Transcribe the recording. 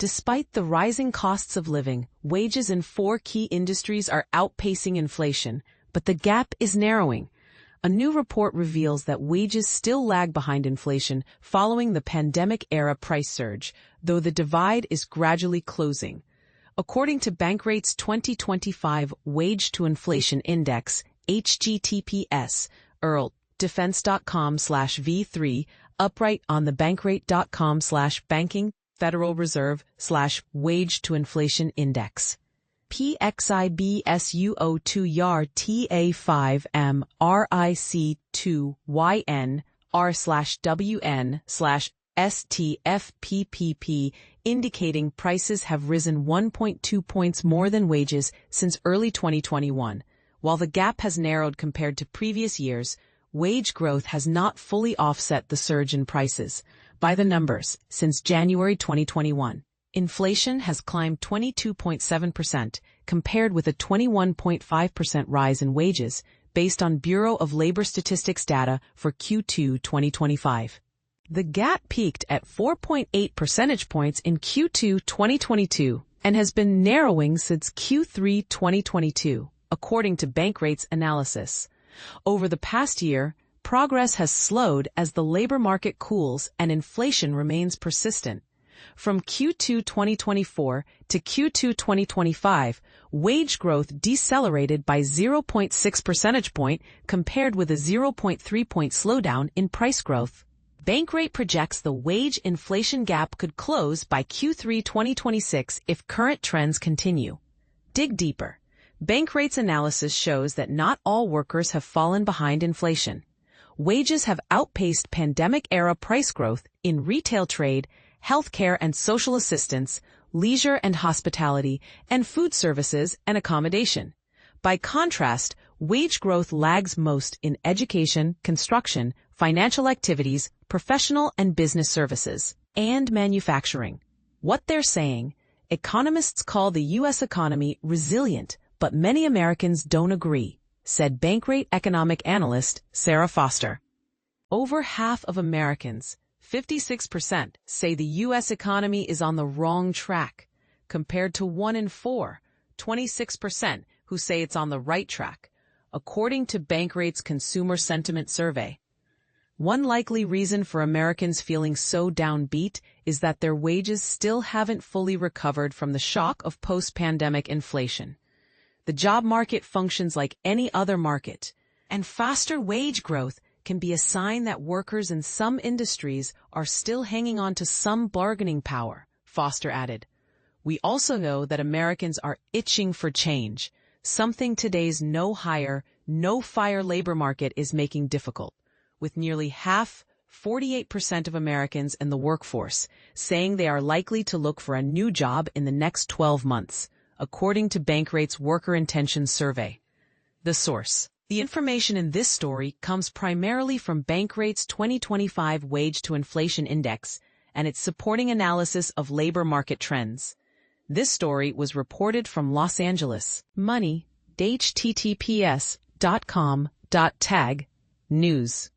Despite the rising costs of living, wages in 4 key industries are outpacing inflation, but the gap is narrowing. A new report reveals that wages still lag behind inflation following the pandemic-era price surge, though the divide is gradually closing. According to Bankrate's 2025 Wage-to-Inflation Index, HGTPS, defense.com/V3, upright on the bankrate.com/banking, Federal Reserve /Wage-to-Inflation Index. PXIBSUO2YAR TA5M RIC2YN R/WN/STFPPP, indicating prices have risen 1.2 points more than wages since early 2021. While the gap has narrowed compared to previous years, wage growth has not fully offset the surge in prices. By the numbers, since January 2021, inflation has climbed 22.7%, compared with a 21.5% rise in wages, based on Bureau of Labor Statistics data for Q2 2025. The gap peaked at 4.8 percentage points in Q2 2022 and has been narrowing since Q3 2022, according to Bankrate's analysis. Over the past year, progress has slowed as the labor market cools and inflation remains persistent. From Q2 2024 to Q2 2025, wage growth decelerated by 0.6 percentage point compared with a 0.3 point slowdown in price growth. Bankrate projects the wage inflation gap could close by Q3 2026 if current trends continue. Dig deeper. Bankrate's analysis shows that not all workers have fallen behind inflation. Wages have outpaced pandemic-era price growth in retail trade, healthcare and social assistance, leisure and hospitality, and food services and accommodation. By contrast, wage growth lags most in education, construction, financial activities, professional and business services, and manufacturing. What they're saying, economists call the U.S. economy resilient, but many Americans don't agree, said Bankrate economic analyst Sarah Foster. Over half of Americans, 56%, say the U.S. economy is on the wrong track, compared to 1 in 4, 26%, who say it's on the right track, according to Bankrate's Consumer Sentiment Survey. One likely reason for Americans feeling so downbeat is that their wages still haven't fully recovered from the shock of post-pandemic inflation. The job market functions like any other market, and faster wage growth can be a sign that workers in some industries are still hanging on to some bargaining power, Foster added. We also know that Americans are itching for change, something today's no-hire, no-fire labor market is making difficult, with nearly half, 48% of Americans in the workforce, saying they are likely to look for a new job in the next 12 months, according to Bankrate's Worker Intentions Survey. The source. The information in this story comes primarily from Bankrate's 2025 Wage-to-Inflation Index and its supporting analysis of labor market trends. This story was reported from Los Angeles. Money, https.com.tag, news.